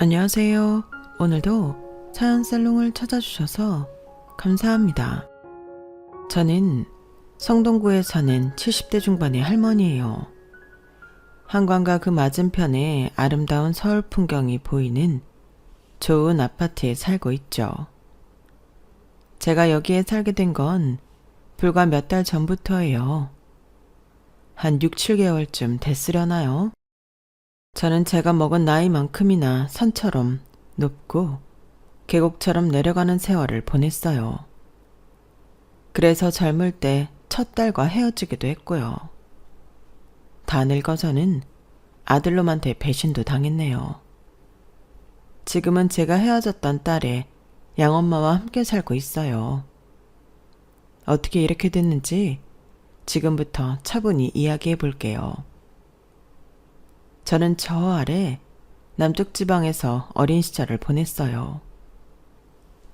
안녕하세요. 오늘도 사연살롱을 찾아주셔서 감사합니다. 저는 성동구에 사는 70대 중반의 할머니예요. 한강과 그 맞은편에 아름다운 서울 풍경이 보이는 좋은 아파트에 살고 있죠. 제가 여기에 살게 된 건 불과 몇 달 전부터예요. 한 6, 7개월쯤 됐으려나요? 저는 제가 먹은 나이만큼이나 산처럼 높고 계곡처럼 내려가는 세월을 보냈어요. 그래서 젊을 때 첫 딸과 헤어지기도 했고요. 다 늙어서는 아들놈한테 배신도 당했네요. 지금은 제가 헤어졌던 딸의 양엄마와 함께 살고 있어요. 어떻게 이렇게 됐는지 지금부터 차분히 이야기해 볼게요. 저는 저 아래 남쪽 지방에서 어린 시절을 보냈어요.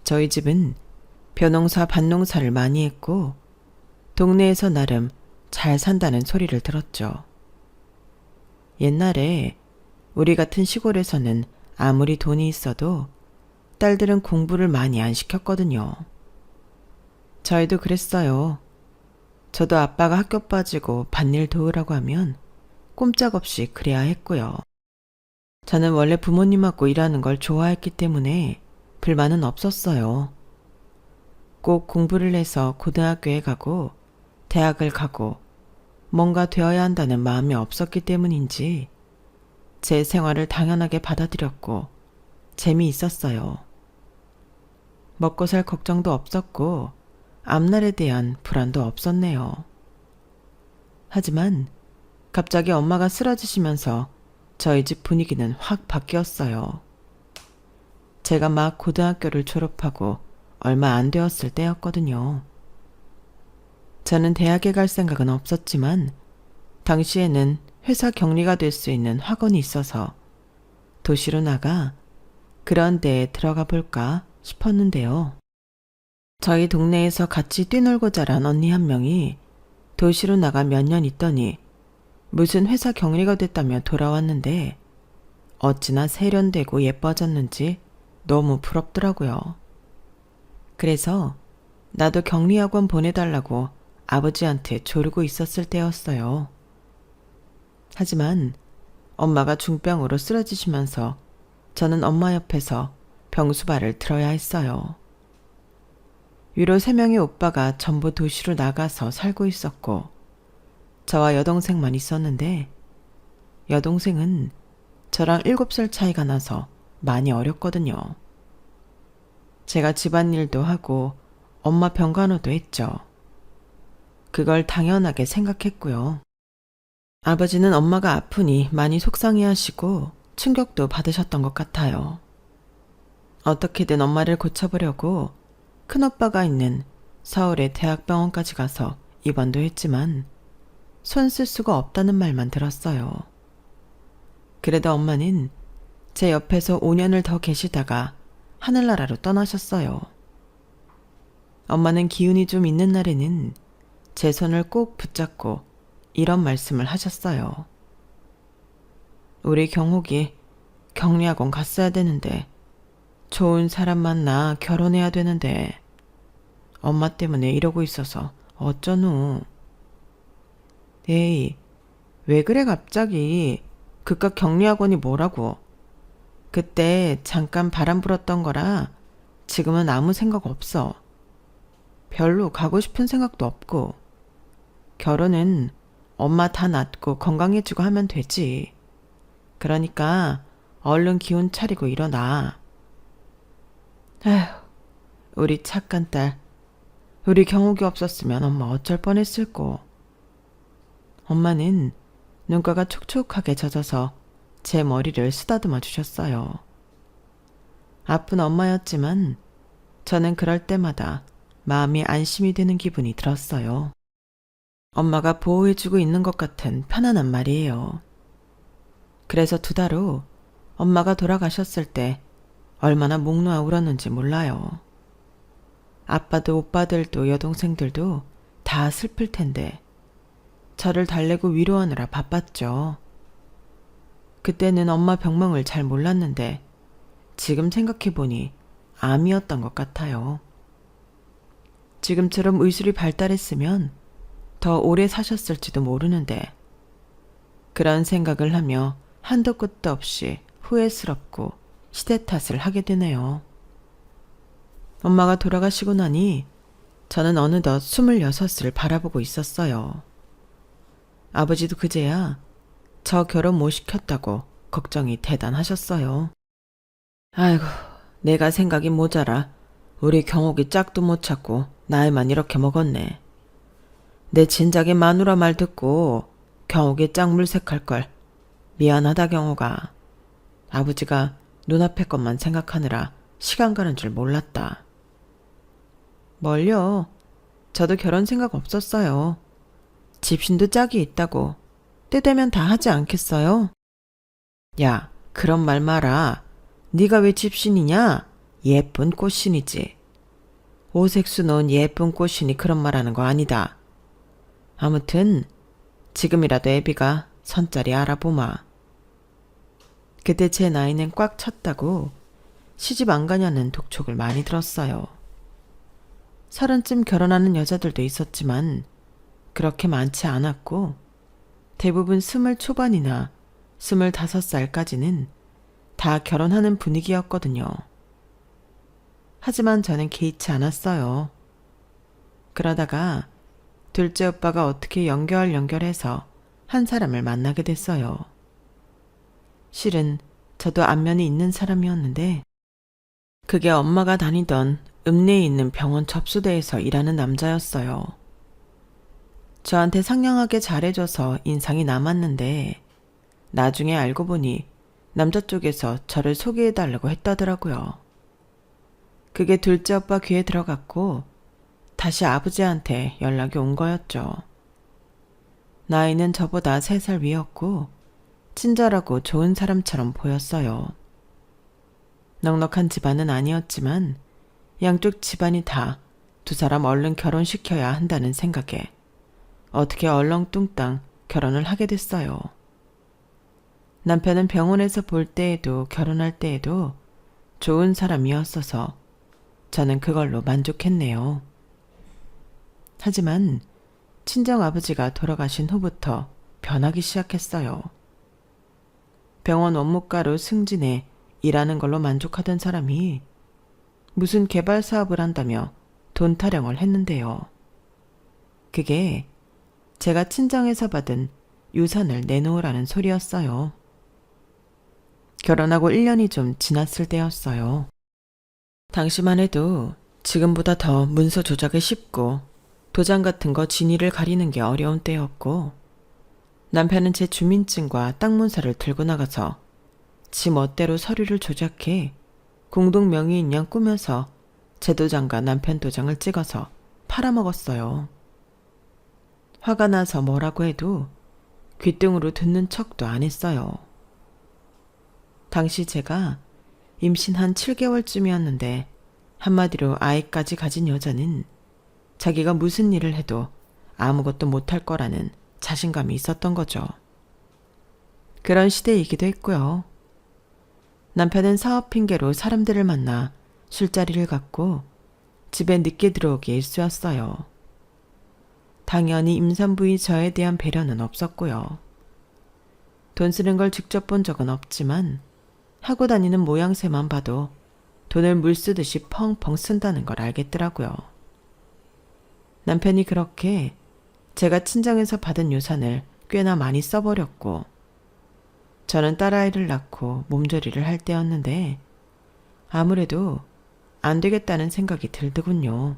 저희 집은 벼농사 밭농사를 많이 했고 동네에서 나름 잘 산다는 소리를 들었죠. 옛날에 우리 같은 시골에서는 아무리 돈이 있어도 딸들은 공부를 많이 안 시켰거든요. 저희도 그랬어요. 저도 아빠가 학교 빠지고 밭일 도우라고 하면 꼼짝없이 그래야 했고요. 저는 원래 부모님하고 일하는 걸 좋아했기 때문에 불만은 없었어요. 꼭 공부를 해서 고등학교에 가고 대학을 가고 뭔가 되어야 한다는 마음이 없었기 때문인지 제 생활을 당연하게 받아들였고 재미있었어요. 먹고 살 걱정도 없었고 앞날에 대한 불안도 없었네요. 하지만 갑자기 엄마가 쓰러지시면서 저희 집 분위기는 확 바뀌었어요. 제가 막 고등학교를 졸업하고 얼마 안 되었을 때였거든요. 저는 대학에 갈 생각은 없었지만 당시에는 회사 격리가 될 수 있는 학원이 있어서 도시로 나가 그런 데에 들어가 볼까 싶었는데요. 저희 동네에서 같이 뛰놀고 자란 언니 한 명이 도시로 나가 몇 년 있더니 무슨 회사 격리가 됐다며 돌아왔는데 어찌나 세련되고 예뻐졌는지 너무 부럽더라고요. 그래서 나도 격리학원 보내달라고 아버지한테 조르고 있었을 때였어요. 하지만 엄마가 중병으로 쓰러지시면서 저는 엄마 옆에서 병수발을 들어야 했어요. 위로 3명의 오빠가 전부 도시로 나가서 살고 있었고 저와 여동생만 있었는데 여동생은 저랑 7살 차이가 나서 많이 어렸거든요. 제가 집안일도 하고 엄마 병간호도 했죠. 그걸 당연하게 생각했고요. 아버지는 엄마가 아프니 많이 속상해하시고 충격도 받으셨던 것 같아요. 어떻게든 엄마를 고쳐보려고 큰오빠가 있는 서울의 대학병원까지 가서 입원도 했지만 손 쓸 수가 없다는 말만 들었어요. 그래도 엄마는 제 옆에서 5년을 더 계시다가 하늘나라로 떠나셨어요. 엄마는 기운이 좀 있는 날에는 제 손을 꼭 붙잡고 이런 말씀을 하셨어요. 우리 경옥이 격리학원 갔어야 되는데 좋은 사람 만나 결혼해야 되는데 엄마 때문에 이러고 있어서 어쩌노. 에이, 왜 그래 갑자기. 그깟 격리학원이 뭐라고. 그때 잠깐 바람 불었던 거라 지금은 아무 생각 없어. 별로 가고 싶은 생각도 없고. 결혼은 엄마 다 낫고 건강해지고 하면 되지. 그러니까 얼른 기운 차리고 일어나. 아휴, 우리 착한 딸. 우리 경옥이 없었으면 엄마 어쩔 뻔했을꼬. 엄마는 눈가가 촉촉하게 젖어서 제 머리를 쓰다듬어 주셨어요. 아픈 엄마였지만 저는 그럴 때마다 마음이 안심이 되는 기분이 들었어요. 엄마가 보호해주고 있는 것 같은 편안한 말이에요. 그래서 2달 후 엄마가 돌아가셨을 때 얼마나 목 놓아 울었는지 몰라요. 아빠도 오빠들도 여동생들도 다 슬플 텐데 저를 달래고 위로하느라 바빴죠. 그때는 엄마 병명을 잘 몰랐는데 지금 생각해보니 암이었던 것 같아요. 지금처럼 의술이 발달했으면 더 오래 사셨을지도 모르는데 그런 생각을 하며 한도 끝도 없이 후회스럽고 시대 탓을 하게 되네요. 엄마가 돌아가시고 나니 저는 어느덧 26을 바라보고 있었어요. 아버지도 그제야 저 결혼 못 시켰다고 걱정이 대단하셨어요. 아이고, 내가 생각이 모자라 우리 경옥이 짝도 못 찾고 나이만 이렇게 먹었네. 내 진작에 마누라 말 듣고 경옥이 짝 물색할 걸. 미안하다 경옥아. 아버지가 눈앞의 것만 생각하느라 시간 가는 줄 몰랐다. 뭘요? 저도 결혼 생각 없었어요. 집신도 짝이 있다고 때 되면 다 하지 않겠어요? 야, 그런 말 마라. 네가 왜 집신이냐? 예쁜 꽃신이지. 오색수 넣은 예쁜 꽃신이 그런 말하는 거 아니다. 아무튼 지금이라도 애비가 선자리 알아보마. 그때 제 나이는 꽉 찼다고 시집 안 가냐는 독촉을 많이 들었어요. 30쯤 결혼하는 여자들도 있었지만 그렇게 많지 않았고 대부분 20 초반이나 25살까지는 다 결혼하는 분위기였거든요. 하지만 저는 개의치 않았어요. 그러다가 둘째 오빠가 어떻게 연결해서 한 사람을 만나게 됐어요. 실은 저도 안면이 있는 사람이었는데 그게 엄마가 다니던 읍내에 있는 병원 접수대에서 일하는 남자였어요. 저한테 상냥하게 잘해줘서 인상이 남았는데 나중에 알고 보니 남자 쪽에서 저를 소개해달라고 했다더라고요. 그게 둘째 오빠 귀에 들어갔고 다시 아버지한테 연락이 온 거였죠. 나이는 저보다 3살 위였고 친절하고 좋은 사람처럼 보였어요. 넉넉한 집안은 아니었지만 양쪽 집안이 다 두 사람 얼른 결혼시켜야 한다는 생각에 어떻게 얼렁뚱땅 결혼을 하게 됐어요. 남편은 병원에서 볼 때에도 결혼할 때에도 좋은 사람이었어서 저는 그걸로 만족했네요. 하지만 친정아버지가 돌아가신 후부터 변하기 시작했어요. 병원 원무과로 승진해 일하는 걸로 만족하던 사람이 무슨 개발 사업을 한다며 돈 타령을 했는데요. 그게 제가 친정에서 받은 유산을 내놓으라는 소리였어요. 결혼하고 1년이 좀 지났을 때였어요. 당시만 해도 지금보다 더 문서 조작이 쉽고 도장 같은 거 진위를 가리는 게 어려운 때였고 남편은 제 주민증과 땅 문서를 들고 나가서 지 멋대로 서류를 조작해 공동 명의인 양 꾸며서 제 도장과 남편 도장을 찍어서 팔아먹었어요. 화가 나서 뭐라고 해도 귓등으로 듣는 척도 안 했어요. 당시 제가 임신 한 7개월쯤이었는데 한마디로 아이까지 가진 여자는 자기가 무슨 일을 해도 아무것도 못할 거라는 자신감이 있었던 거죠. 그런 시대이기도 했고요. 남편은 사업 핑계로 사람들을 만나 술자리를 갖고 집에 늦게 들어오기 일쑤였어요. 당연히 임산부인 저에 대한 배려는 없었고요. 돈 쓰는 걸 직접 본 적은 없지만 하고 다니는 모양새만 봐도 돈을 물 쓰듯이 펑펑 쓴다는 걸 알겠더라고요. 남편이 그렇게 제가 친정에서 받은 유산을 꽤나 많이 써버렸고 저는 딸아이를 낳고 몸조리를 할 때였는데 아무래도 안 되겠다는 생각이 들더군요.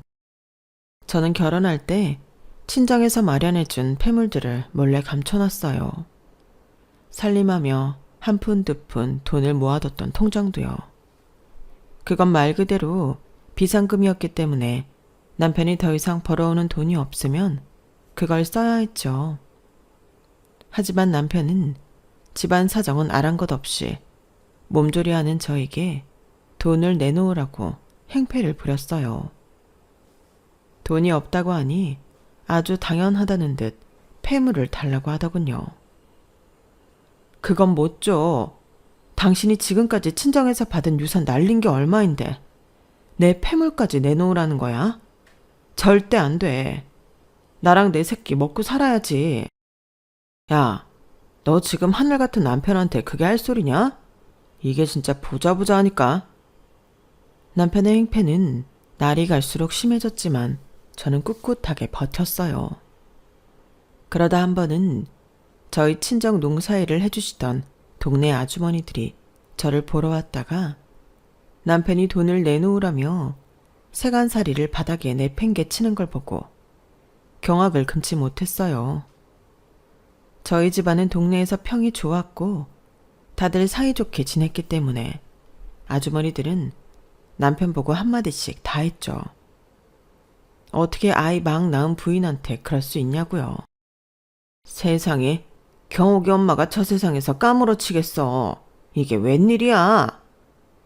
저는 결혼할 때 친정에서 마련해준 폐물들을 몰래 감춰놨어요. 살림하며 한 푼 두 푼 돈을 모아뒀던 통장도요. 그건 말 그대로 비상금이었기 때문에 남편이 더 이상 벌어오는 돈이 없으면 그걸 써야 했죠. 하지만 남편은 집안 사정은 아랑곳 없이 몸조리하는 저에게 돈을 내놓으라고 행패를 부렸어요. 돈이 없다고 하니 아주 당연하다는 듯 폐물을 달라고 하더군요. 그건 못 줘. 당신이 지금까지 친정에서 받은 유산 날린 게 얼마인데 내 폐물까지 내놓으라는 거야? 절대 안 돼. 나랑 내 새끼 먹고 살아야지. 야, 너 지금 하늘 같은 남편한테 그게 할 소리냐? 이게 진짜 보자보자 하니까. 남편의 행패는 날이 갈수록 심해졌지만 저는 꿋꿋하게 버텼어요. 그러다 한 번은 저희 친정 농사일을 해주시던 동네 아주머니들이 저를 보러 왔다가 남편이 돈을 내놓으라며 세간살이를 바닥에 내팽개치는 걸 보고 경악을 금치 못했어요. 저희 집안은 동네에서 평이 좋았고 다들 사이좋게 지냈기 때문에 아주머니들은 남편 보고 한마디씩 다 했죠. 어떻게 아이 막 낳은 부인한테 그럴 수 있냐고요. 세상에, 경옥이 엄마가 저 세상에서 까무러치겠어. 이게 웬일이야?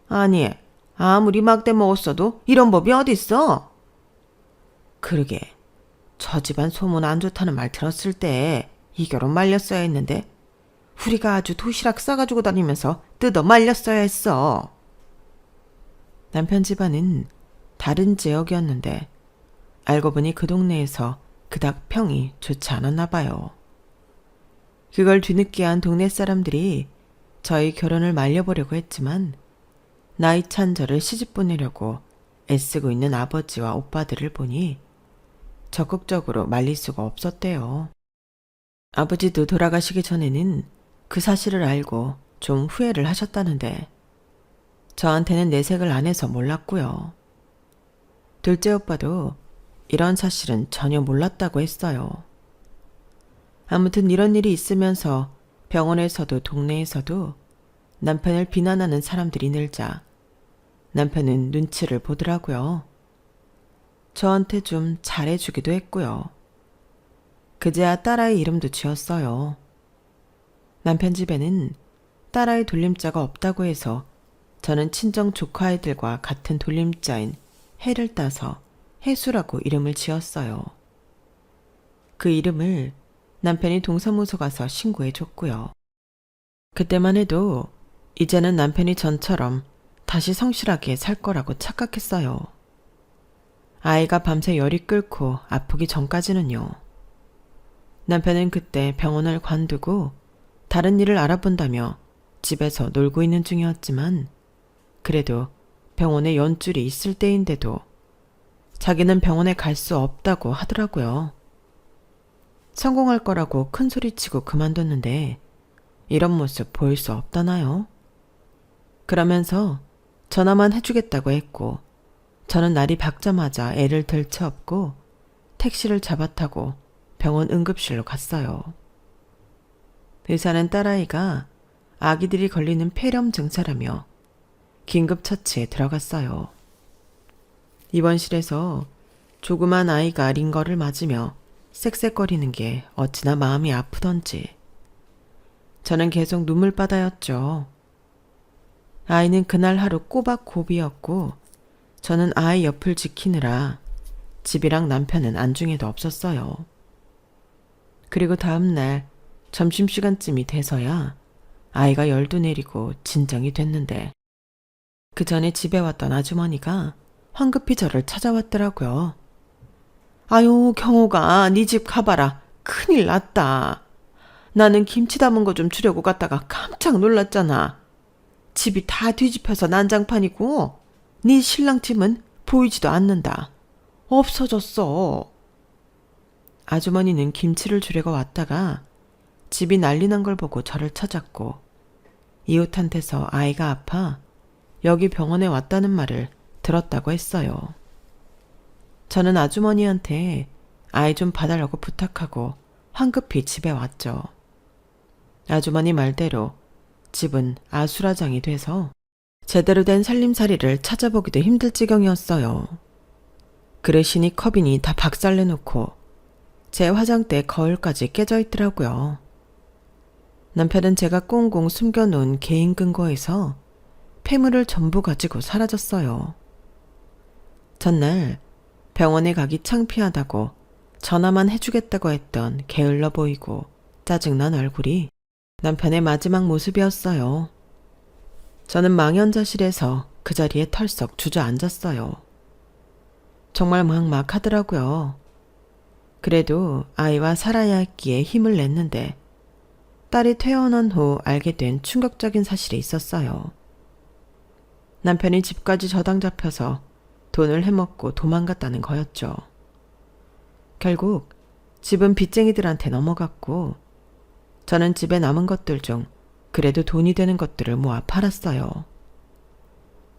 아니, 아무리 막대 먹었어도 이런 법이 어딨어? 그러게, 저 집안 소문 안 좋다는 말 들었을 때 이 결혼 말렸어야 했는데 우리가 아주 도시락 싸가지고 다니면서 뜯어 말렸어야 했어. 남편 집안은 다른 지역이었는데 알고 보니 그 동네에서 그닥 평이 좋지 않았나 봐요. 그걸 뒤늦게 한 동네 사람들이 저희 결혼을 말려보려고 했지만 나이 찬 저를 시집 보내려고 애쓰고 있는 아버지와 오빠들을 보니 적극적으로 말릴 수가 없었대요. 아버지도 돌아가시기 전에는 그 사실을 알고 좀 후회를 하셨다는데 저한테는 내색을 안 해서 몰랐고요. 둘째 오빠도 이런 사실은 전혀 몰랐다고 했어요. 아무튼 이런 일이 있으면서 병원에서도 동네에서도 남편을 비난하는 사람들이 늘자 남편은 눈치를 보더라고요. 저한테 좀 잘해주기도 했고요. 그제야 딸아이 이름도 지었어요. 남편 집에는 딸아이 돌림자가 없다고 해서 저는 친정 조카 아이들과 같은 돌림자인 해를 따서 해수라고 이름을 지었어요. 그 이름을 남편이 동사무소 가서 신고해줬고요. 그때만 해도 이제는 남편이 전처럼 다시 성실하게 살 거라고 착각했어요. 아이가 밤새 열이 끓고 아프기 전까지는요. 남편은 그때 병원을 관두고 다른 일을 알아본다며 집에서 놀고 있는 중이었지만 그래도 병원에 연줄이 있을 때인데도 자기는 병원에 갈 수 없다고 하더라고요. 성공할 거라고 큰 소리치고 그만뒀는데 이런 모습 보일 수 없다나요? 그러면서 전화만 해주겠다고 했고 저는 날이 밝자마자 애를 들쳐업고 택시를 잡아타고 병원 응급실로 갔어요. 의사는 딸아이가 아기들이 걸리는 폐렴 증세라며 긴급처치에 들어갔어요. 입원실에서 조그만 아이가 링거를 맞으며 쌕쌕거리는 게 어찌나 마음이 아프던지 저는 계속 눈물바다였죠. 아이는 그날 하루 꼬박 고비였고 저는 아이 옆을 지키느라 집이랑 남편은 안중에도 없었어요. 그리고 다음날 점심시간쯤이 돼서야 아이가 열도 내리고 진정이 됐는데 그 전에 집에 왔던 아주머니가 황급히 저를 찾아왔더라고요. 아유, 경호가 네 집 가봐라. 큰일 났다. 나는 김치 담은 거 좀 주려고 갔다가 깜짝 놀랐잖아. 집이 다 뒤집혀서 난장판이고 네 신랑 집은 보이지도 않는다. 없어졌어. 아주머니는 김치를 주려고 왔다가 집이 난리 난 걸 보고 저를 찾았고 이웃한테서 아이가 아파 여기 병원에 왔다는 말을 들었다고 했어요. 저는 아주머니한테 아이 좀 봐달라고 부탁하고 황급히 집에 왔죠. 아주머니 말대로 집은 아수라장이 돼서 제대로 된 살림살이를 찾아보기도 힘들 지경이었어요. 그릇이니 컵이니 다 박살내놓고 제 화장대 거울까지 깨져 있더라고요. 남편은 제가 꽁꽁 숨겨놓은 개인 금고에서 폐물을 전부 가지고 사라졌어요. 전날 병원에 가기 창피하다고 전화만 해주겠다고 했던 게을러 보이고 짜증난 얼굴이 남편의 마지막 모습이었어요. 저는 망연자실해서 그 자리에 털썩 주저앉았어요. 정말 막막하더라고요. 그래도 아이와 살아야 했기에 힘을 냈는데 딸이 퇴원한 후 알게 된 충격적인 사실이 있었어요. 남편이 집까지 저당 잡혀서 돈을 해먹고 도망갔다는 거였죠. 결국 집은 빚쟁이들한테 넘어갔고 저는 집에 남은 것들 중 그래도 돈이 되는 것들을 모아 팔았어요.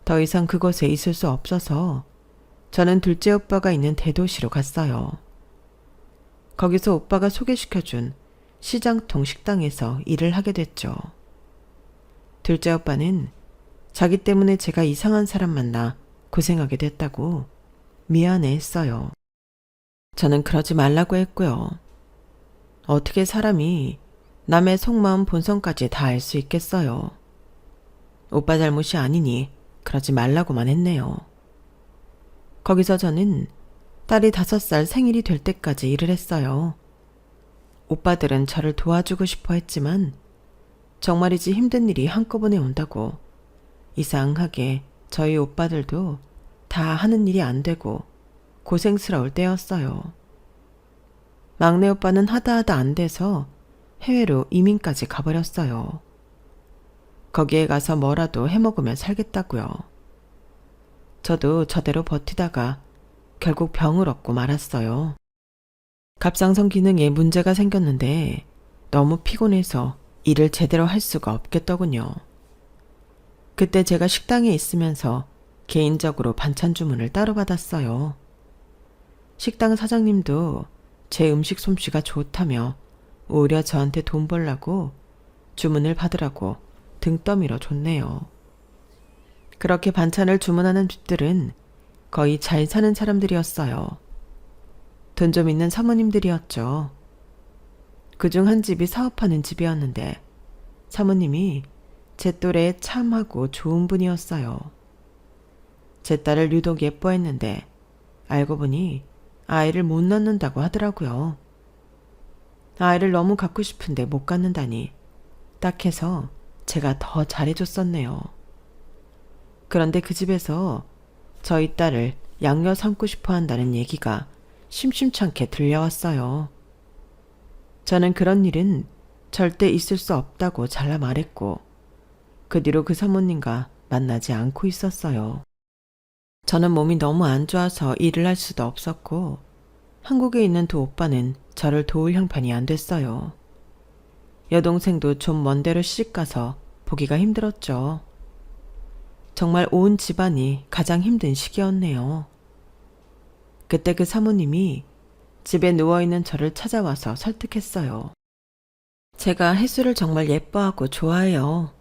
더 이상 그곳에 있을 수 없어서 저는 둘째 오빠가 있는 대도시로 갔어요. 거기서 오빠가 소개시켜준 시장통 식당에서 일을 하게 됐죠. 둘째 오빠는 자기 때문에 제가 이상한 사람 만나 고생하게 됐다고 미안해 했어요. 저는 그러지 말라고 했고요. 어떻게 사람이 남의 속마음 본성까지 다 알 수 있겠어요. 오빠 잘못이 아니니 그러지 말라고만 했네요. 거기서 저는 딸이 5살 생일이 될 때까지 일을 했어요. 오빠들은 저를 도와주고 싶어 했지만 정말이지 힘든 일이 한꺼번에 온다고 이상하게 저희 오빠들도 다 하는 일이 안 되고 고생스러울 때였어요. 막내 오빠는 하다 안 돼서 해외로 이민까지 가버렸어요. 거기에 가서 뭐라도 해먹으며 살겠다고요. 저도 저대로 버티다가 결국 병을 얻고 말았어요. 갑상선 기능에 문제가 생겼는데 너무 피곤해서 일을 제대로 할 수가 없겠더군요. 그때 제가 식당에 있으면서 개인적으로 반찬 주문을 따로 받았어요. 식당 사장님도 제 음식 솜씨가 좋다며 오히려 저한테 돈 벌라고 주문을 받으라고 등떠밀어 줬네요. 그렇게 반찬을 주문하는 집들은 거의 잘 사는 사람들이었어요. 돈 좀 있는 사모님들이었죠. 그중 한 집이 사업하는 집이었는데 사모님이 제 또래에 참하고 좋은 분이었어요. 제 딸을 유독 예뻐했는데 알고 보니 아이를 못 낳는다고 하더라고요. 아이를 너무 갖고 싶은데 못 갖는다니 딱해서 제가 더 잘해줬었네요. 그런데 그 집에서 저희 딸을 양녀 삼고 싶어 한다는 얘기가 심심찮게 들려왔어요. 저는 그런 일은 절대 있을 수 없다고 잘라 말했고 그 뒤로 그 사모님과 만나지 않고 있었어요. 저는 몸이 너무 안 좋아서 일을 할 수도 없었고 한국에 있는 두 오빠는 저를 도울 형편이 안 됐어요. 여동생도 좀 먼 데로 시집가서 보기가 힘들었죠. 정말 온 집안이 가장 힘든 시기였네요. 그때 그 사모님이 집에 누워있는 저를 찾아와서 설득했어요. 제가 혜수를 정말 예뻐하고 좋아해요.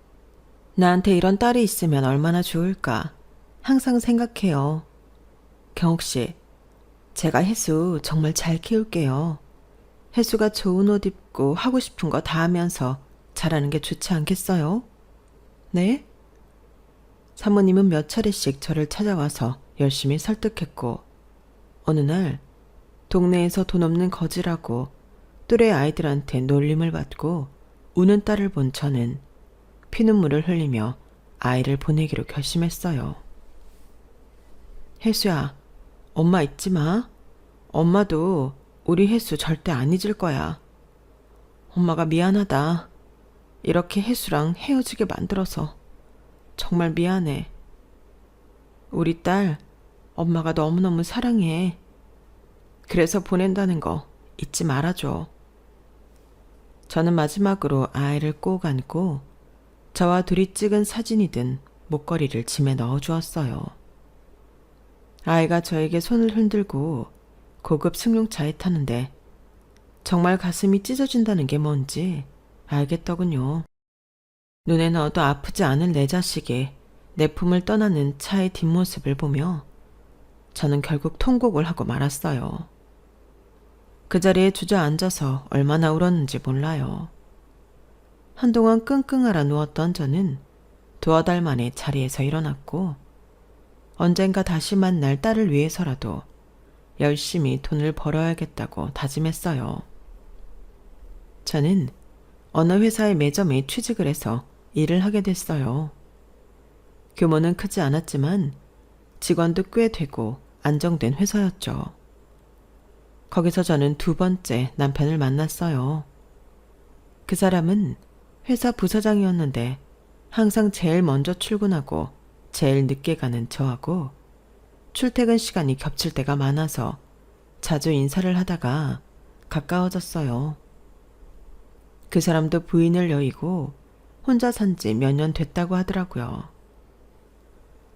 나한테 이런 딸이 있으면 얼마나 좋을까 항상 생각해요. 경옥씨, 제가 혜수 정말 잘 키울게요. 혜수가 좋은 옷 입고 하고 싶은 거 다 하면서 잘하는 게 좋지 않겠어요? 네? 사모님은 몇 차례씩 저를 찾아와서 열심히 설득했고 어느 날 동네에서 돈 없는 거지라고 또래 아이들한테 놀림을 받고 우는 딸을 본 저는 피눈물을 흘리며 아이를 보내기로 결심했어요. 혜수야, 엄마 잊지 마. 엄마도 우리 혜수 절대 안 잊을 거야. 엄마가 미안하다. 이렇게 혜수랑 헤어지게 만들어서 정말 미안해. 우리 딸 엄마가 너무너무 사랑해. 그래서 보낸다는 거 잊지 말아줘. 저는 마지막으로 아이를 꼭 안고 저와 둘이 찍은 사진이 든 목걸이를 짐에 넣어주었어요. 아이가 저에게 손을 흔들고 고급 승용차에 타는데 정말 가슴이 찢어진다는 게 뭔지 알겠더군요. 눈에 넣어도 아프지 않을 내 자식이 내 품을 떠나는 차의 뒷모습을 보며 저는 결국 통곡을 하고 말았어요. 그 자리에 주저앉아서 얼마나 울었는지 몰라요. 한동안 끙끙 앓아 누웠던 저는 2달 만에 자리에서 일어났고 언젠가 다시 만날 딸을 위해서라도 열심히 돈을 벌어야겠다고 다짐했어요. 저는 어느 회사의 매점에 취직을 해서 일을 하게 됐어요. 규모는 크지 않았지만 직원도 꽤 되고 안정된 회사였죠. 거기서 저는 두 번째 남편을 만났어요. 그 사람은 회사 부사장이었는데 항상 제일 먼저 출근하고 제일 늦게 가는 저하고 출퇴근 시간이 겹칠 때가 많아서 자주 인사를 하다가 가까워졌어요. 그 사람도 부인을 여의고 혼자 산 지 몇 년 됐다고 하더라고요.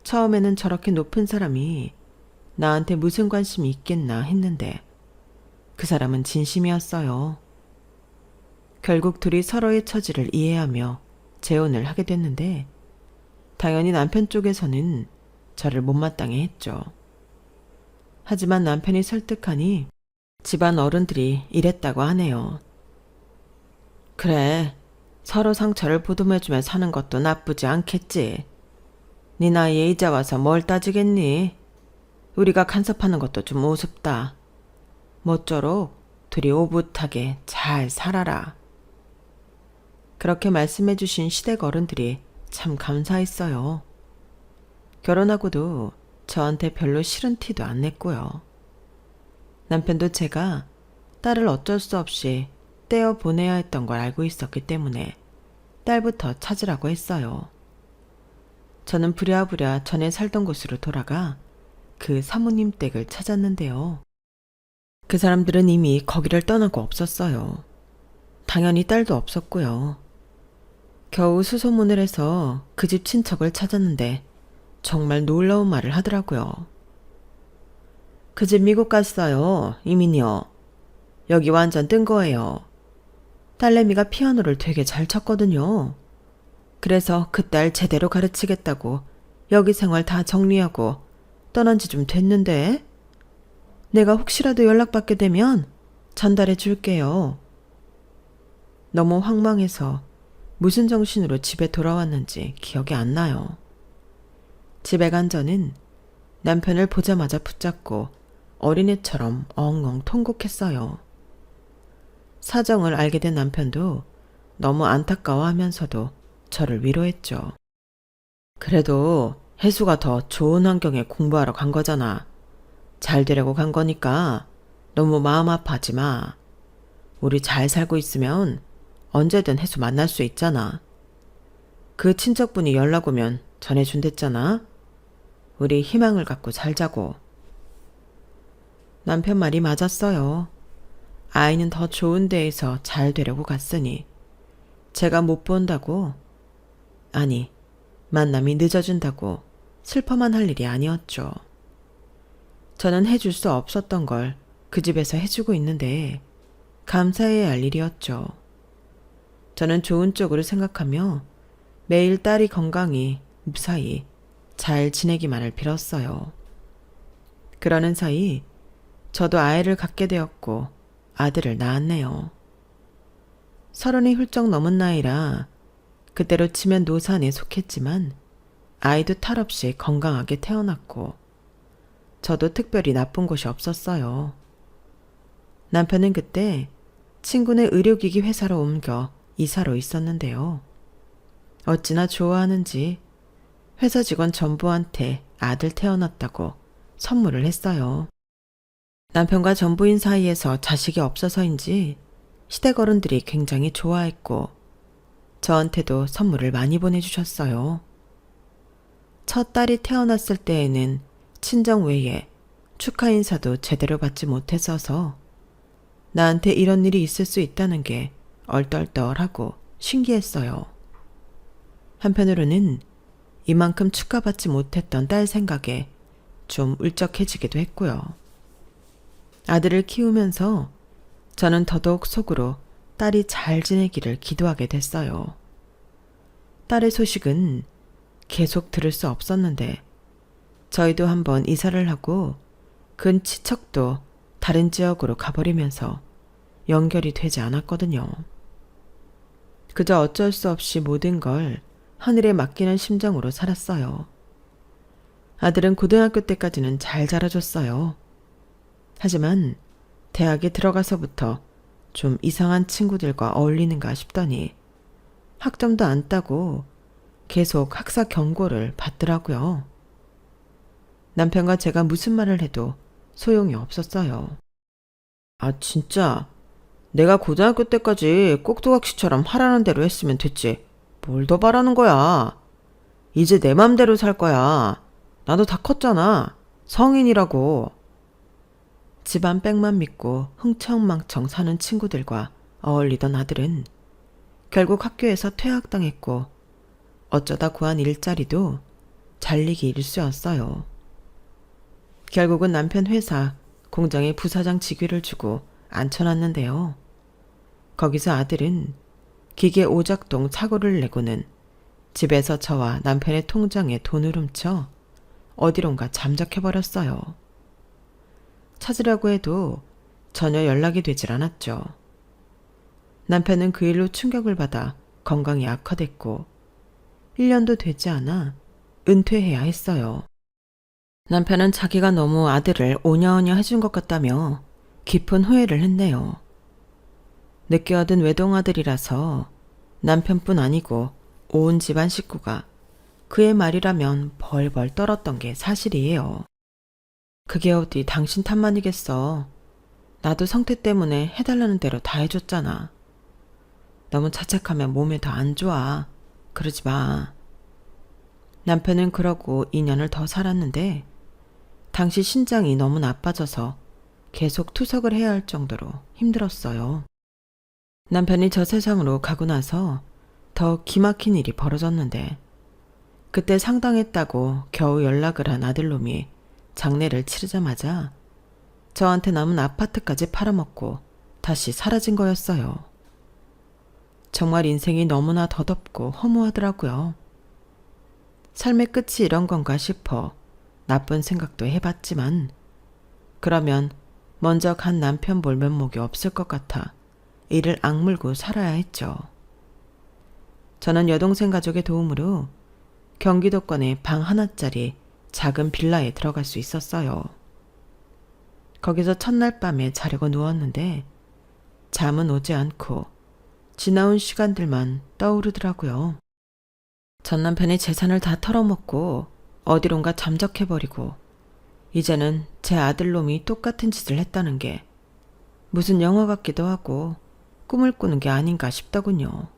처음에는 저렇게 높은 사람이 나한테 무슨 관심이 있겠나 했는데 그 사람은 진심이었어요. 결국 둘이 서로의 처지를 이해하며 재혼을 하게 됐는데 당연히 남편 쪽에서는 저를 못마땅해 했죠. 하지만 남편이 설득하니 집안 어른들이 이랬다고 하네요. 그래, 서로 상처를 보듬어주며 사는 것도 나쁘지 않겠지. 네 나이에 이제 와서 뭘 따지겠니? 우리가 간섭하는 것도 좀 우습다. 모쪼록 둘이 오붓하게 잘 살아라. 그렇게 말씀해 주신 시댁 어른들이 참 감사했어요. 결혼하고도 저한테 별로 싫은 티도 안 냈고요. 남편도 제가 딸을 어쩔 수 없이 떼어 보내야 했던 걸 알고 있었기 때문에 딸부터 찾으라고 했어요. 저는 부랴부랴 전에 살던 곳으로 돌아가 그 사모님 댁을 찾았는데요. 그 사람들은 이미 거기를 떠나고 없었어요. 당연히 딸도 없었고요. 겨우 수소문을 해서 그 집 친척을 찾았는데 정말 놀라운 말을 하더라고요. 그 집 미국 갔어요, 이민이요. 여기 완전 뜬 거예요. 딸내미가 피아노를 되게 잘 쳤거든요. 그래서 그 딸 제대로 가르치겠다고 여기 생활 다 정리하고 떠난 지 좀 됐는데 내가 혹시라도 연락받게 되면 전달해 줄게요. 너무 황망해서 무슨 정신으로 집에 돌아왔는지 기억이 안 나요. 집에 간 저는 남편을 보자마자 붙잡고 어린애처럼 엉엉 통곡했어요. 사정을 알게 된 남편도 너무 안타까워하면서도 저를 위로했죠. 그래도 혜수가 더 좋은 환경에 공부하러 간 거잖아. 잘 되려고 간 거니까 너무 마음 아파하지 마. 우리 잘 살고 있으면 언제든 혜수 만날 수 있잖아. 그 친척분이 연락 오면 전해준댔잖아. 우리 희망을 갖고 살자고. 남편 말이 맞았어요. 아이는 더 좋은 데에서 잘 되려고 갔으니 제가 못 본다고, 아니 만남이 늦어진다고 슬퍼만 할 일이 아니었죠. 저는 해줄 수 없었던 걸 그 집에서 해주고 있는데 감사해야 할 일이었죠. 저는 좋은 쪽으로 생각하며 매일 딸이 건강히 무사히 잘 지내기만을 빌었어요. 그러는 사이 저도 아이를 갖게 되었고 아들을 낳았네요. 30이 훌쩍 넘은 나이라 그때로 치면 노산에 속했지만 아이도 탈 없이 건강하게 태어났고 저도 특별히 나쁜 곳이 없었어요. 남편은 그때 친구네 의료기기 회사로 옮겨 이사로 있었는데요. 어찌나 좋아하는지 회사 직원 전부한테 아들 태어났다고 선물을 했어요. 남편과 전부인 사이에서 자식이 없어서인지 시댁 어른들이 굉장히 좋아했고 저한테도 선물을 많이 보내주셨어요. 첫 딸이 태어났을 때에는 친정 외에 축하 인사도 제대로 받지 못했어서 나한테 이런 일이 있을 수 있다는 게 얼떨떨하고 신기했어요. 한편으로는 이만큼 축하받지 못했던 딸 생각에 좀 울적해지기도 했고요. 아들을 키우면서 저는 더더욱 속으로 딸이 잘 지내기를 기도하게 됐어요. 딸의 소식은 계속 들을 수 없었는데 저희도 한번 이사를 하고 근 친척도 다른 지역으로 가버리면서 연결이 되지 않았거든요. 그저 어쩔 수 없이 모든 걸 하늘에 맡기는 심정으로 살았어요. 아들은 고등학교 때까지는 잘 자라줬어요. 하지만 대학에 들어가서부터 좀 이상한 친구들과 어울리는가 싶더니 학점도 안 따고 계속 학사 경고를 받더라고요. 남편과 제가 무슨 말을 해도 소용이 없었어요. 아, 진짜. 내가 고등학교 때까지 꼭두각시처럼 하라는 대로 했으면 됐지. 뭘 더 바라는 거야. 이제 내 맘대로 살 거야. 나도 다 컸잖아. 성인이라고. 집안 백만 믿고 흥청망청 사는 친구들과 어울리던 아들은 결국 학교에서 퇴학당했고 어쩌다 구한 일자리도 잘리기 일쑤였어요. 결국은 남편 회사 공장에 부사장 직위를 주고 앉혀놨는데요. 거기서 아들은 기계 오작동 사고를 내고는 집에서 저와 남편의 통장에 돈을 훔쳐 어디론가 잠적해버렸어요. 찾으려고 해도 전혀 연락이 되질 않았죠. 남편은 그 일로 충격을 받아 건강이 악화됐고 1년도 되지 않아 은퇴해야 했어요. 남편은 자기가 너무 아들을 오냐오냐 해준 것 같다며 깊은 후회를 했네요. 늦게 얻은 외동아들이라서 남편뿐 아니고 온 집안 식구가 그의 말이라면 벌벌 떨었던 게 사실이에요. 그게 어디 당신 탓만이겠어. 나도 성태 때문에 해달라는 대로 다 해줬잖아. 너무 자책하면 몸에 더 안 좋아. 그러지 마. 남편은 그러고 2년을 더 살았는데 당시 신장이 너무 나빠져서 계속 투석을 해야 할 정도로 힘들었어요. 남편이 저 세상으로 가고 나서 더 기막힌 일이 벌어졌는데 그때 상당했다고 겨우 연락을 한 아들놈이 장례를 치르자마자 저한테 남은 아파트까지 팔아먹고 다시 사라진 거였어요. 정말 인생이 너무나 더덥고 허무하더라고요. 삶의 끝이 이런 건가 싶어 나쁜 생각도 해봤지만 그러면 먼저 간 남편 볼 면목이 없을 것 같아 이를 악물고 살아야 했죠. 저는 여동생 가족의 도움으로 경기도권의 방 하나짜리 작은 빌라에 들어갈 수 있었어요. 거기서 첫날 밤에 자려고 누웠는데 잠은 오지 않고 지나온 시간들만 떠오르더라고요. 전 남편이 재산을 다 털어먹고 어디론가 잠적해버리고 이제는 제 아들놈이 똑같은 짓을 했다는 게 무슨 영화 같기도 하고 꿈을 꾸는 게 아닌가 싶더군요.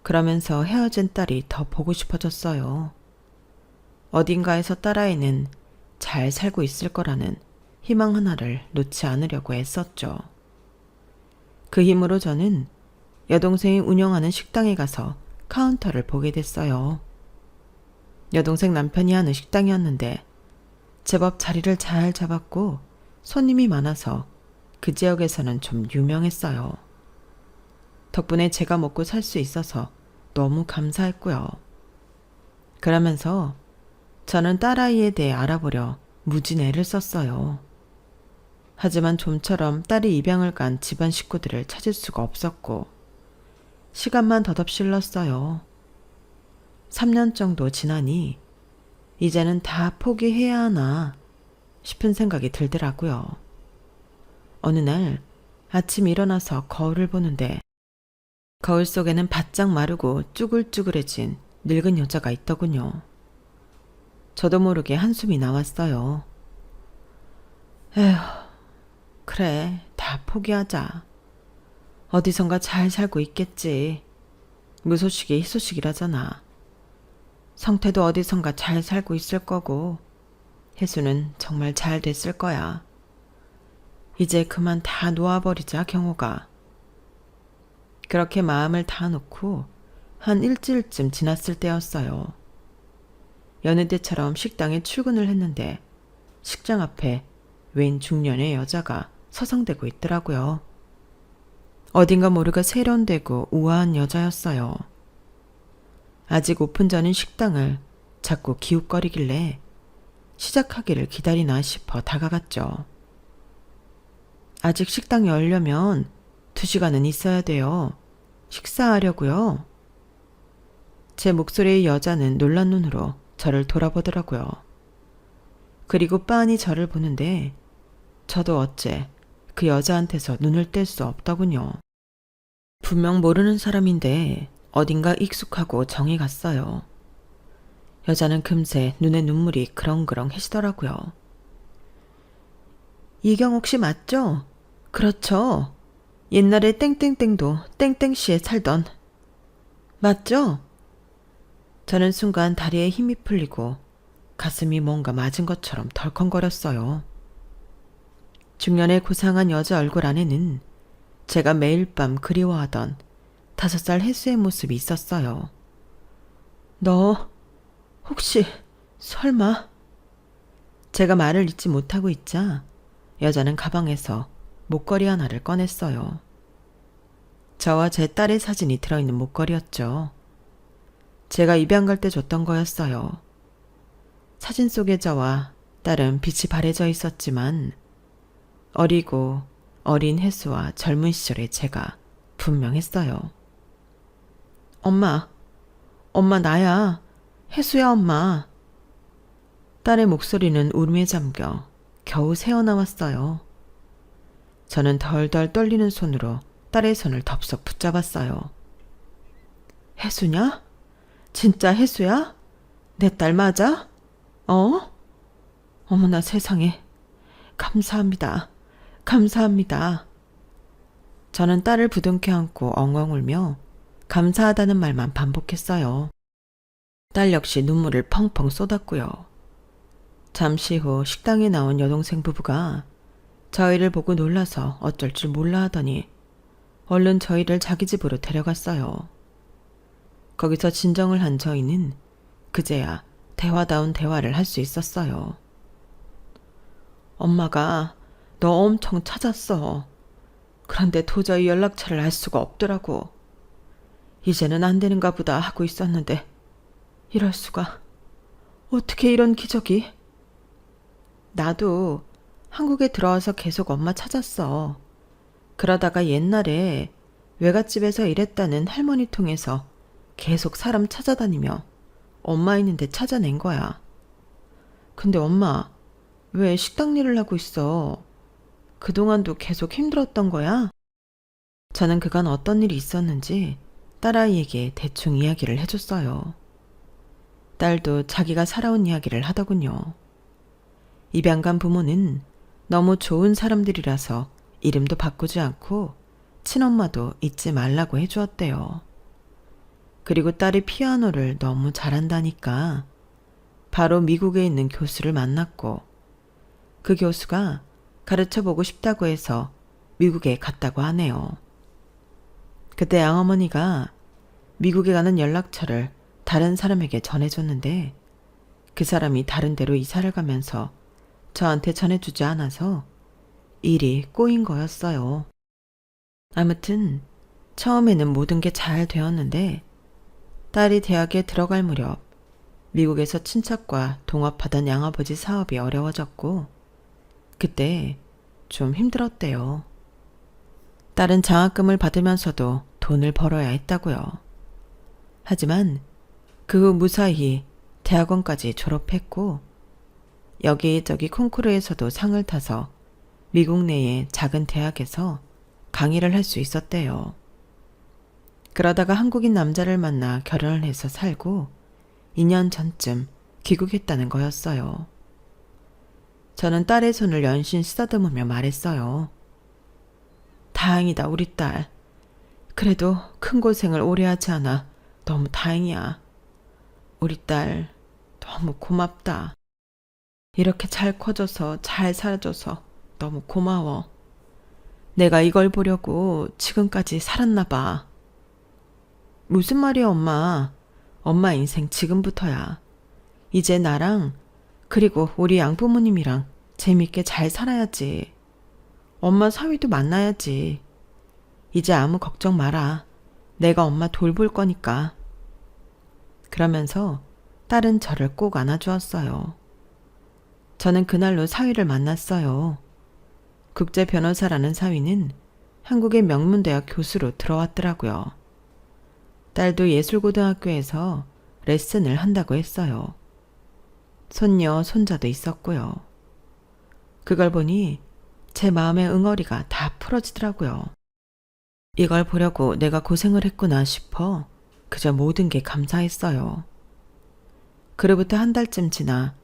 그러면서 헤어진 딸이 더 보고 싶어졌어요. 어딘가에서 딸아이는 잘 살고 있을 거라는 희망 하나를 놓지 않으려고 애썼죠. 그 힘으로 저는 여동생이 운영하는 식당에 가서 카운터를 보게 됐어요. 여동생 남편이 하는 식당이었는데 제법 자리를 잘 잡았고 손님이 많아서 그 지역에서는 좀 유명했어요. 덕분에 제가 먹고 살 수 있어서 너무 감사했고요. 그러면서 저는 딸아이에 대해 알아보려 무진 애를 썼어요. 하지만 좀처럼 딸이 입양을 간 집안 식구들을 찾을 수가 없었고 시간만 더덥실렀어요. 3년 정도 지나니 이제는 다 포기해야 하나 싶은 생각이 들더라고요. 어느 날 아침 일어나서 거울을 보는데 거울 속에는 바짝 마르고 쭈글쭈글해진 늙은 여자가 있더군요. 저도 모르게 한숨이 나왔어요. 에휴, 그래, 다 포기하자. 어디선가 잘 살고 있겠지. 무소식이 희소식이라잖아. 성태도 어디선가 잘 살고 있을 거고 혜수는 정말 잘 됐을 거야. 이제 그만 다 놓아버리자, 경호가. 그렇게 마음을 다 놓고 한 일주일쯤 지났을 때였어요. 여느 때처럼 식당에 출근을 했는데 식장 앞에 웬 중년의 여자가 서성대고 있더라고요. 어딘가 모르게 세련되고 우아한 여자였어요. 아직 오픈 전인 식당을 자꾸 기웃거리길래 시작하기를 기다리나 싶어 다가갔죠. 아직 식당이 열려면 2시간은 있어야 돼요. 식사하려고요. 제 목소리의 여자는 놀란 눈으로 저를 돌아보더라고요. 그리고 빤히 저를 보는데 저도 어째 그 여자한테서 눈을 뗄 수 없더군요. 분명 모르는 사람인데 어딘가 익숙하고 정이 갔어요. 여자는 금세 눈에 눈물이 그렁그렁해지더라고요. 이경옥 씨 맞죠? 그렇죠. 옛날에 땡땡땡도 땡땡시에 살던. 맞죠? 저는 순간 다리에 힘이 풀리고 가슴이 뭔가 맞은 것처럼 덜컹거렸어요. 중년의 고상한 여자 얼굴 안에는 제가 매일 밤 그리워하던 5살 혜수의 모습이 있었어요. 너 혹시 설마? 제가 말을 잇지 못하고 있자 여자는 가방에서 목걸이 하나를 꺼냈어요. 저와 제 딸의 사진이 들어있는 목걸이였죠. 제가 입양 갈 때 줬던 거였어요. 사진 속의 저와 딸은 빛이 바래져 있었지만 어리고 어린 혜수와 젊은 시절의 제가 분명했어요. 엄마 나야. 혜수야 엄마. 딸의 목소리는 울음에 잠겨 겨우 새어나왔어요. 저는 덜덜 떨리는 손으로 딸의 손을 덥석 붙잡았어요. 혜수냐? 진짜 혜수야? 내 딸 맞아? 어머나 세상에. 감사합니다. 감사합니다. 저는 딸을 부둥켜 안고 엉엉 울며 감사하다는 말만 반복했어요. 딸 역시 눈물을 펑펑 쏟았고요. 잠시 후 식당에 나온 여동생 부부가 저희를 보고 놀라서 어쩔 줄 몰라 하더니 얼른 저희를 자기 집으로 데려갔어요. 거기서 진정을 한 저희는 그제야 대화다운 대화를 할 수 있었어요. 엄마가 너 엄청 찾았어. 그런데 도저히 연락처를 알 수가 없더라고. 이제는 안 되는가 보다 하고 있었는데 이럴 수가. 어떻게 이런 기적이? 나도 한국에 들어와서 계속 엄마 찾았어. 그러다가 옛날에 외갓집에서 일했다는 할머니 통해서 계속 사람 찾아다니며 엄마 있는데 찾아낸 거야. 근데 엄마, 왜 식당 일을 하고 있어? 그동안도 계속 힘들었던 거야? 저는 그간 어떤 일이 있었는지 딸아이에게 대충 이야기를 해줬어요. 딸도 자기가 살아온 이야기를 하더군요. 입양간 부모는 너무 좋은 사람들이라서 이름도 바꾸지 않고 친엄마도 잊지 말라고 해주었대요. 그리고 딸이 피아노를 너무 잘한다니까 바로 미국에 있는 교수를 만났고 그 교수가 가르쳐보고 싶다고 해서 미국에 갔다고 하네요. 그때 양어머니가 미국에 가는 연락처를 다른 사람에게 전해줬는데 그 사람이 다른 데로 이사를 가면서 저한테 전해주지 않아서 일이 꼬인 거였어요. 아무튼 처음에는 모든 게 잘 되었는데 딸이 대학에 들어갈 무렵 미국에서 친척과 동업하던 양아버지 사업이 어려워졌고 그때 좀 힘들었대요. 딸은 장학금을 받으면서도 돈을 벌어야 했다고요. 하지만 그 후 무사히 대학원까지 졸업했고 여기저기 콩쿠르에서도 상을 타서 미국 내의 작은 대학에서 강의를 할 수 있었대요. 그러다가 한국인 남자를 만나 결혼을 해서 살고 2년 전쯤 귀국했다는 거였어요. 저는 딸의 손을 연신 쓰다듬으며 말했어요. 다행이다 우리 딸. 그래도 큰 고생을 오래 하지 않아 너무 다행이야. 우리 딸 너무 고맙다. 이렇게 잘 커져서 잘 살아줘서 너무 고마워. 내가 이걸 보려고 지금까지 살았나 봐. 무슨 말이야 엄마. 엄마 인생 지금부터야. 이제 나랑 그리고 우리 양부모님이랑 재밌게 잘 살아야지. 엄마 사위도 만나야지. 이제 아무 걱정 마라. 내가 엄마 돌볼 거니까. 그러면서 딸은 저를 꼭 안아주었어요. 저는 그날로 사위를 만났어요. 국제 변호사라는 사위는 한국의 명문대학 교수로 들어왔더라고요. 딸도 예술고등학교에서 레슨을 한다고 했어요. 손녀, 손자도 있었고요. 그걸 보니 제 마음의 응어리가 다 풀어지더라고요. 이걸 보려고 내가 고생을 했구나 싶어 그저 모든 게 감사했어요. 그로부터 한 달쯤 지나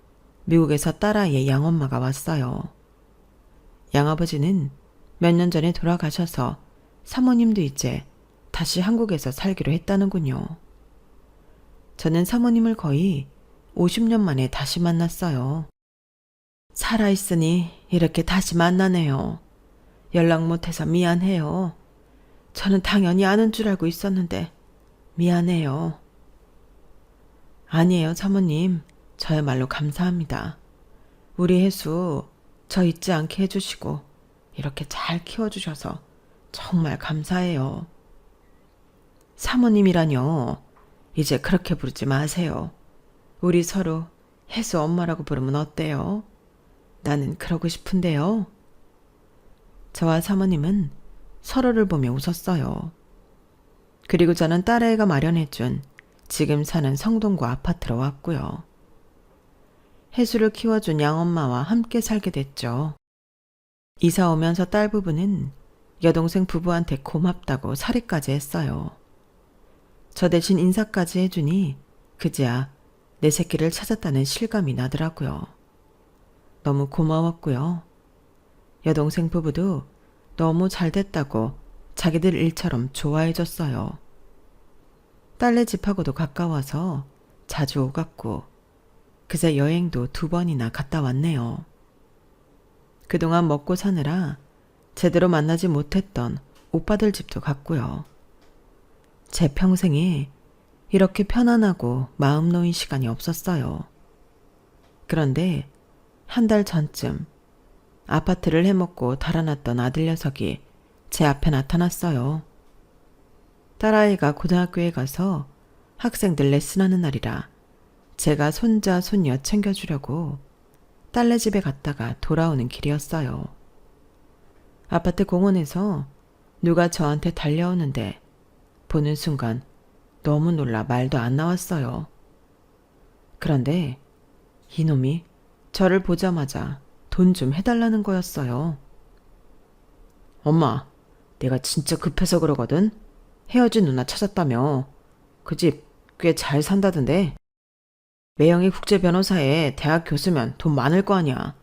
미국에서 딸아이의 양엄마가 왔어요. 양아버지는 몇 년 전에 돌아가셔서 사모님도 이제 다시 한국에서 살기로 했다는군요. 저는 사모님을 거의 50년 만에 다시 만났어요. 살아있으니 이렇게 다시 만나네요. 연락 못해서 미안해요. 저는 당연히 아는 줄 알고 있었는데 미안해요. 아니에요, 사모님. 저야말로 감사합니다. 우리 혜수 저 잊지 않게 해주시고 이렇게 잘 키워주셔서 정말 감사해요. 사모님이라뇨. 이제 그렇게 부르지 마세요. 우리 서로 혜수 엄마라고 부르면 어때요? 나는 그러고 싶은데요. 저와 사모님은 서로를 보며 웃었어요. 그리고 저는 딸아이가 마련해준 지금 사는 성동구 아파트로 왔고요. 혜수를 키워준 양엄마와 함께 살게 됐죠. 이사 오면서 딸 부부는 여동생 부부한테 고맙다고 사례까지 했어요. 저 대신 인사까지 해주니 그제야 내 새끼를 찾았다는 실감이 나더라고요. 너무 고마웠고요. 여동생 부부도 너무 잘 됐다고 자기들 일처럼 좋아해줬어요. 딸네 집하고도 가까워서 자주 오갔고 그새 여행도 2번이나 갔다 왔네요. 그동안 먹고 사느라 제대로 만나지 못했던 오빠들 집도 갔고요. 제 평생에 이렇게 편안하고 마음 놓인 시간이 없었어요. 그런데 한 달 전쯤 아파트를 해먹고 달아났던 아들 녀석이 제 앞에 나타났어요. 딸아이가 고등학교에 가서 학생들 레슨하는 날이라 제가 손자 손녀 챙겨주려고 딸네 집에 갔다가 돌아오는 길이었어요. 아파트 공원에서 누가 저한테 달려오는데 보는 순간 너무 놀라 말도 안 나왔어요. 그런데 이놈이 저를 보자마자 돈 좀 해달라는 거였어요. 엄마, 내가 진짜 급해서 그러거든. 헤어진 누나 찾았다며. 그 집 꽤 잘 산다던데. 매형이 국제 변호사에 대학 교수면 돈 많을 거 아니야.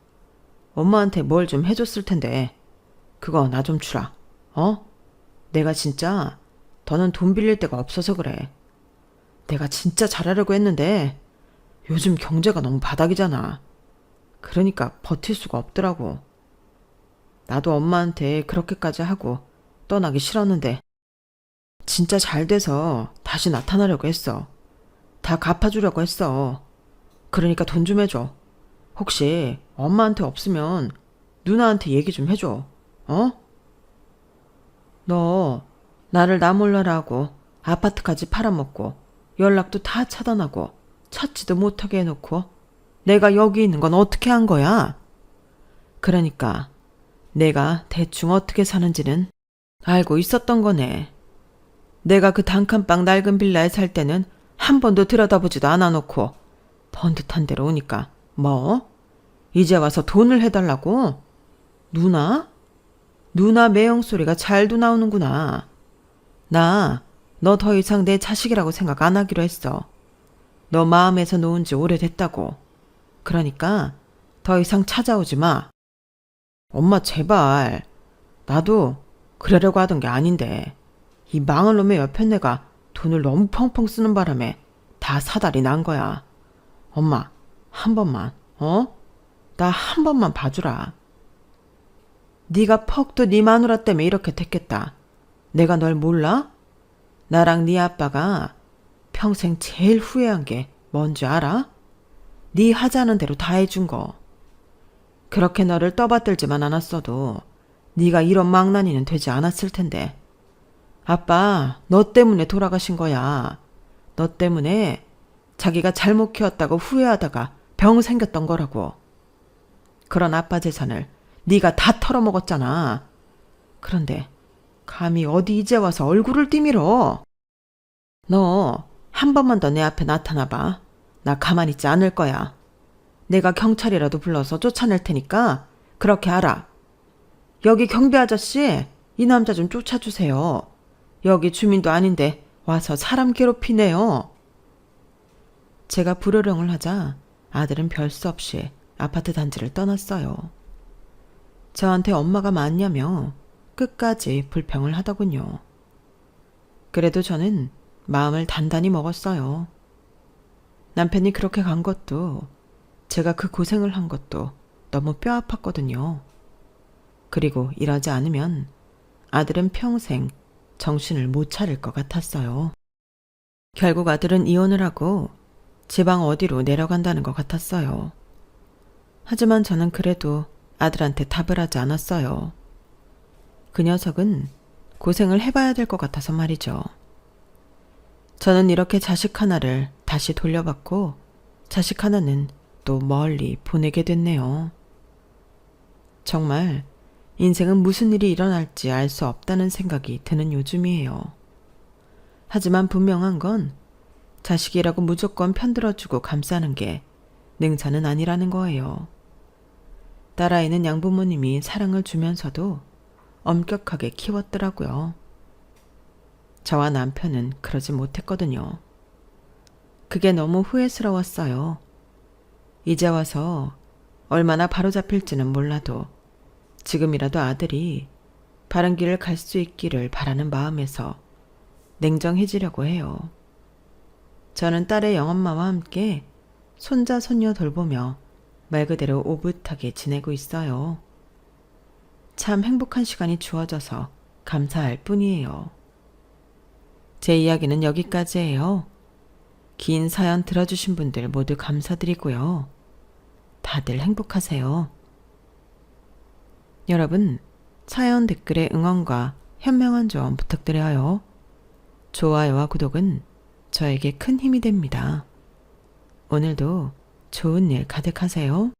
엄마한테 뭘 좀 해줬을 텐데. 그거 나 좀 주라. 어? 내가 진짜 더는 돈 빌릴 데가 없어서 그래. 내가 진짜 잘하려고 했는데 요즘 경제가 너무 바닥이잖아. 그러니까 버틸 수가 없더라고. 나도 엄마한테 그렇게까지 하고 떠나기 싫었는데 진짜 잘 돼서 다시 나타나려고 했어. 다 갚아주려고 했어. 그러니까 돈 좀 해줘. 혹시 엄마한테 없으면 누나한테 얘기 좀 해줘. 어? 너 나를 나 몰라라고 아파트까지 팔아먹고 연락도 다 차단하고 찾지도 못하게 해놓고 내가 여기 있는 건 어떻게 한 거야? 그러니까 내가 대충 어떻게 사는지는 알고 있었던 거네. 내가 그 단칸방 낡은 빌라에 살 때는 한 번도 들여다보지도 않아 놓고 번듯한 대로 오니까 뭐? 이제 와서 돈을 해달라고? 누나? 누나 매형 소리가 잘도 나오는구나. 나 너 더 이상 내 자식이라고 생각 안 하기로 했어. 너 마음에서 놓은 지 오래됐다고. 그러니까 더 이상 찾아오지 마. 엄마 제발. 나도 그러려고 하던 게 아닌데 이 망할 놈의 옆에 내가 돈을 너무 펑펑 쓰는 바람에 다 사달이 난 거야. 엄마 한 번만 나 한 번만 봐주라. 네가 퍽도 네 마누라 때문에 이렇게 됐겠다. 내가 널 몰라? 나랑 네 아빠가 평생 제일 후회한 게 뭔지 알아? 네 하자는 대로 다 해준 거. 그렇게 너를 떠받들지만 않았어도 네가 이런 망나니는 되지 않았을 텐데. 아빠 너 때문에 돌아가신 거야. 너 때문에 자기가 잘못 키웠다고 후회하다가 병 생겼던 거라고. 그런 아빠 재산을 네가 다 털어먹었잖아. 그런데 감히 어디 이제 와서 얼굴을 띠밀어. 너 한 번만 더 내 앞에 나타나봐. 나 가만히 있지 않을 거야. 내가 경찰이라도 불러서 쫓아낼 테니까 그렇게 알아. 여기 경비 아저씨, 이 남자 좀 쫓아주세요. 여기 주민도 아닌데 와서 사람 괴롭히네요. 제가 불호령을 하자 아들은 별 수 없이 아파트 단지를 떠났어요. 저한테 엄마가 맞냐며 끝까지 불평을 하더군요. 그래도 저는 마음을 단단히 먹었어요. 남편이 그렇게 간 것도 제가 그 고생을 한 것도 너무 뼈 아팠거든요. 그리고 이러지 않으면 아들은 평생 정신을 못 차릴 것 같았어요. 결국 아들은 이혼을 하고 지방 어디로 내려간다는 것 같았어요. 하지만 저는 그래도 아들한테 답을 하지 않았어요. 그 녀석은 고생을 해봐야 될 것 같아서 말이죠. 저는 이렇게 자식 하나를 다시 돌려받고 자식 하나는 또 멀리 보내게 됐네요. 정말 인생은 무슨 일이 일어날지 알 수 없다는 생각이 드는 요즘이에요. 하지만 분명한 건 자식이라고 무조건 편들어주고 감싸는 게 능사는 아니라는 거예요. 딸아이는 양부모님이 사랑을 주면서도 엄격하게 키웠더라고요. 저와 남편은 그러지 못했거든요. 그게 너무 후회스러웠어요. 이제 와서 얼마나 바로잡힐지는 몰라도 지금이라도 아들이 바른 길을 갈 수 있기를 바라는 마음에서 냉정해지려고 해요. 저는 딸의 영엄마와 함께 손자 손녀 돌보며 말 그대로 오붓하게 지내고 있어요. 참 행복한 시간이 주어져서 감사할 뿐이에요. 제 이야기는 여기까지예요. 긴 사연 들어주신 분들 모두 감사드리고요. 다들 행복하세요. 여러분, 사연 댓글에 응원과 현명한 조언 부탁드려요. 좋아요와 구독은 저에게 큰 힘이 됩니다. 오늘도 좋은 일 가득하세요.